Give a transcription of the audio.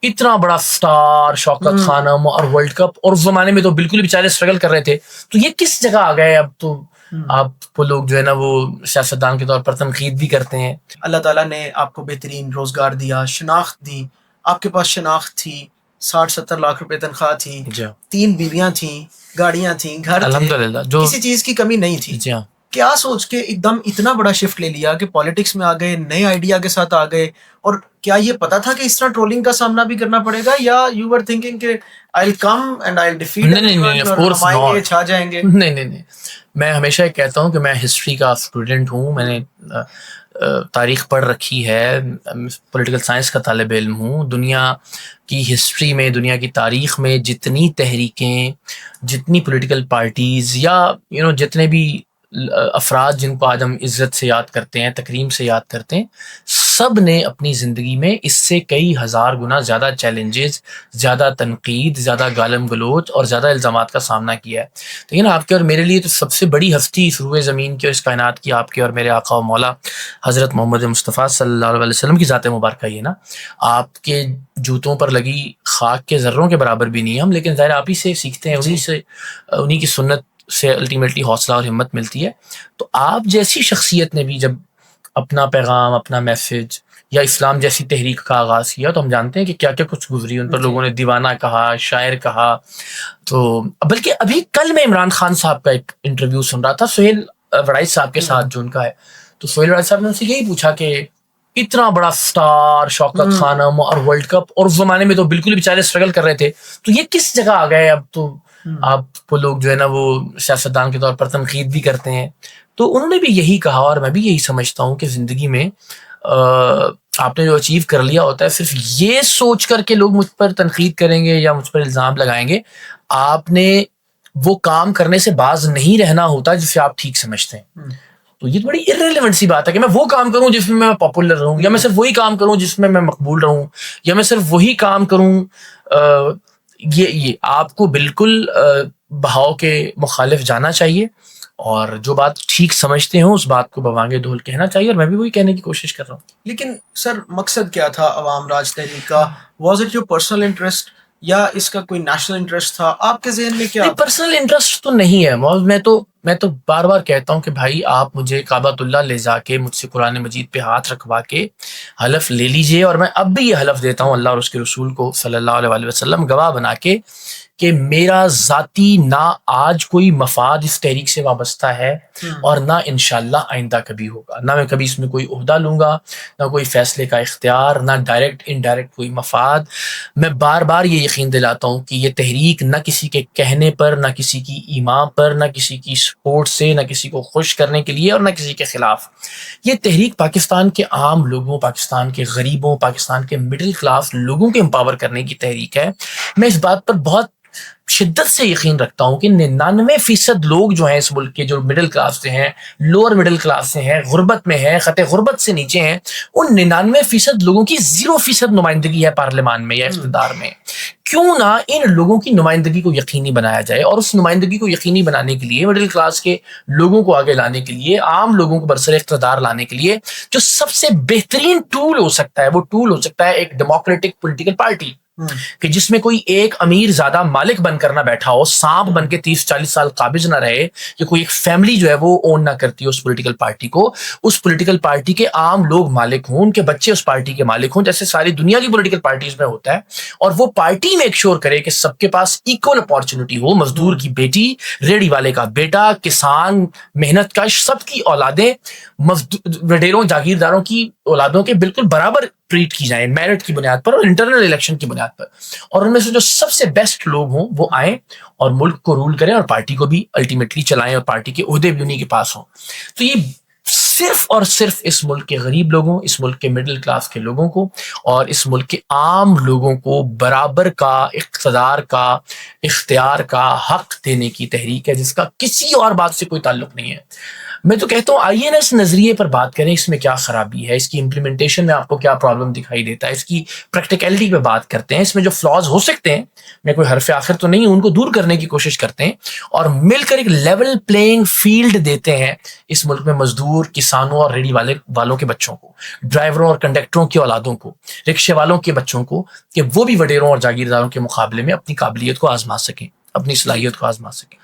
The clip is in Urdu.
اتنا بڑا سٹار شوکت خانم اور ورلڈ کپ، اور اس زمانے میں تو بالکل بیچارے اسٹرگل کر رہے تھے، تو یہ کس جگہ آ گئے اب تو آپ کو لوگ جو ہے نا وہ سیاستدان کے طور پر تنقید بھی کرتے ہیں. اللہ تعالیٰ نے آپ کو بہترین روزگار دیا، شناخت دی، آپ کے پاس شناخت تھی، 60-70 لاکھ روپے تنخواہ تھی، 3 بیویاں تھیں، گاڑیاں تھیں، گھر تھے، الحمدللہ کسی چیز کی کمی نہیں تھی. جی ہاں. کیا سوچ کے ایک دم اتنا بڑا شفٹ لے لیا کہ پالیٹکس میں آ گئے، نئے آئیڈیا کے ساتھ آ گئے؟ اور کیا یہ پتا تھا کہ اس طرح ٹرولنگ کا سامنا بھی کرنا پڑے گا، یا یو ور تھنکنگ کہ آئی ول come and I will defeat اور ہم آئیں گے چھا جائیں گے؟ نہیں، میں ہمیشہ کہتا ہوں کہ میں ہسٹری کا اسٹوڈنٹ ہوں، میں نے تاریخ پڑھ رکھی ہے، پولیٹیکل سائنس کا طالب علم ہوں. دنیا کی ہسٹری میں، دنیا کی تاریخ میں جتنی تحریکیں، جتنی پولیٹیکل پارٹیز یا جتنے بھی افراد جن کو آج ہم عزت سے یاد کرتے ہیں، تکریم سے یاد کرتے ہیں، سب نے اپنی زندگی میں اس سے کئی ہزار گنا زیادہ چیلنجز، زیادہ تنقید، زیادہ گالم گلوچ اور زیادہ الزامات کا سامنا کیا ہے. لیکن آپ کے اور میرے لیے تو سب سے بڑی ہستی اس روئے زمین کی اور اس کائنات کی آپ کے اور میرے آقا و مولا حضرت محمد مصطفیٰ صلی اللہ علیہ وسلم کی ذات مبارکہ ہی ہے نا. آپ کے جوتوں پر لگی خاک کے ذروں کے برابر بھی نہیں ہم، لیکن ظاہر آپ ہی سے سیکھتے ہیں، انہی کی سنت سے الٹیمیٹلی حوصلہ اور ہمت ملتی ہے. تو آپ جیسی شخصیت نے بھی جب اپنا پیغام، اپنا میسج یا اسلام جیسی تحریک کا آغاز کیا، تو ہم جانتے ہیں کہ کیا کیا کچھ گزری، ان پر لوگوں نے دیوانہ کہا، شاعر کہا. تو بلکہ ابھی کل میں عمران خان صاحب کا ایک انٹرویو سن رہا تھا سہیل وڑائچ صاحب کے ساتھ جو ان کا ہے، تو سہیل وڑائچ صاحب نے ان سے یہی پوچھا کہ اتنا بڑا سٹار شوکت خانم اور ورلڈ کپ، اور اس زمانے میں تو بالکل بیچارے اسٹرگل کر رہے تھے، تو یہ کس جگہ آ گئے اب تو آپ کو لوگ جو ہے نا وہ سیاستدان کے طور پر تنقید بھی کرتے ہیں. تو انہوں نے بھی یہی کہا، اور میں بھی یہی سمجھتا ہوں کہ زندگی میں آپ نے جو اچیو کر لیا ہوتا ہے، صرف یہ سوچ کر کہ لوگ مجھ پر تنقید کریں گے یا مجھ پر الزام لگائیں گے، آپ نے وہ کام کرنے سے باز نہیں رہنا ہوتا جسے آپ ٹھیک سمجھتے ہیں. تو یہ بڑی irrelevant سی بات ہے کہ میں وہ کام کروں جس میں پاپولر رہوں، یا میں صرف وہی کام کروں جس میں مقبول رہوں، یا میں صرف وہی کام کروں. یہ آپ کو بالکل بہاؤ کے مخالف جانا چاہیے، اور جو بات ٹھیک سمجھتے ہوں اس بات کو بوانگے دھول کہنا چاہیے، اور میں بھی وہی کہنے کی کوشش کر رہا ہوں. لیکن سر مقصد کیا تھا عوام راج تحریک کا؟ Was it your personal interest یا اس کا کوئی نیشنل انٹرسٹ تھا آپ کے ذہن میں؟ کیا پرسنل انٹرسٹ تو نہیں ہے، میں تو بار بار کہتا ہوں کہ بھائی آپ مجھے کعبۃ اللہ لے جا کے مجھ سے قرآن مجید پہ ہاتھ رکھوا کے حلف لے لیجئے، اور میں اب بھی یہ حلف دیتا ہوں اللہ اور اس کے رسول کو صلی اللہ علیہ وسلم گواہ بنا کے کہ میرا ذاتی نہ آج کوئی مفاد اس تحریک سے وابستہ ہے، اور نہ انشاءاللہ آئندہ کبھی ہوگا. نہ میں کبھی اس میں کوئی عہدہ لوں گا، نہ کوئی فیصلے کا اختیار، نہ ڈائریکٹ انڈائریکٹ کوئی مفاد. میں بار بار یہ یقین دلاتا ہوں کہ یہ تحریک نہ کسی کے کہنے پر، نہ کسی کی ایمان پر، نہ کسی کی سپورٹ سے، نہ کسی کو خوش کرنے کے لیے اور نہ کسی کے خلاف. یہ تحریک پاکستان کے عام لوگوں، پاکستان کے غریبوں، پاکستان کے مڈل کلاس لوگوں کو امپاور کرنے کی تحریک ہے. میں اس بات پر بہت شدت سے یقین رکھتا ہوں کہ 99% لوگ جو ہیں اس ملک کے، جو مڈل کلاس سے ہیں، لوور مڈل کلاس سے ہیں، غربت میں ہیں، خط غربت سے نیچے ہیں، ان 99% لوگوں کی 0% نمائندگی ہے پارلیمان میں یا اقتدار میں. کیوں نہ ان لوگوں کی نمائندگی کو یقینی بنایا جائے، اور اس نمائندگی کو یقینی بنانے کے لیے، مڈل کلاس کے لوگوں کو آگے لانے کے لیے، عام لوگوں کو برسر اقتدار لانے کے لیے جو سب سے بہترین ٹول ہو سکتا ہے، وہ ٹول ہو سکتا ہے ایک ڈیموکریٹک پولیٹیکل پارٹی، کہ جس میں کوئی ایک امیر زیادہ مالک بن کر نہ بیٹھا ہو، سانپ بن کے 30-40 سال قابض نہ رہے، کہ کوئی ایک فیملی جو ہے وہ اون نہ کرتی ہو اس پولیٹیکل پارٹی کو. اس پولیٹیکل پارٹی کے عام لوگ مالک ہوں، ان کے بچے اس پارٹی کے مالک ہوں، جیسے ساری دنیا کی پولیٹیکل پارٹیز میں ہوتا ہے. اور وہ پارٹی میک شور کرے کہ سب کے پاس ایکول اپارچونٹی ہو، مزدور کی بیٹی، ریڑھی والے کا بیٹا، کسان، محنت کش، سب کی اولادیں وڈیروں، جاگیرداروں کی اولادوں کے بالکل برابر ٹریٹ کی جائیں، میرٹ کی بنیاد پر اور انٹرنل الیکشن کی بنیاد پر. اور ان میں سے جو سب سے بیسٹ لوگ ہوں وہ آئیں اور ملک کو رول کریں، اور پارٹی کو بھی الٹیمیٹلی چلائیں، اور پارٹی کے عہدے بھی انہیں کے پاس ہوں. تو یہ صرف اور صرف اس ملک کے غریب لوگوں، اس ملک کے مڈل کلاس کے لوگوں کو اور اس ملک کے عام لوگوں کو برابر کا اقتدار کا، اختیار کا حق دینے کی تحریک ہے، جس کا کسی اور بات سے کوئی تعلق نہیں ہے. میں تو کہتا ہوں آئیے نا اس نظریے پر بات کریں، اس میں کیا خرابی ہے، اس کی امپلیمنٹیشن میں آپ کو کیا پرابلم دکھائی دیتا ہے، اس کی پریکٹیکلٹی پہ بات کرتے ہیں، اس میں جو فلاز ہو سکتے ہیں، میں کوئی حرف آخر تو نہیں ہوں، ان کو دور کرنے کی کوشش کرتے ہیں اور مل کر ایک لیول پلینگ فیلڈ دیتے ہیں اس ملک میں مزدور، کسانوں اور ریڑھی والوں کے بچوں کو، ڈرائیوروں اور کنڈکٹروں کی اولادوں کو، رکشے والوں کے بچوں کو، کہ وہ بھی وڈیروں اور جاگیرداروں کے مقابلے میں اپنی قابلیت کو آزما سکیں، اپنی صلاحیت کو آزما سکیں۔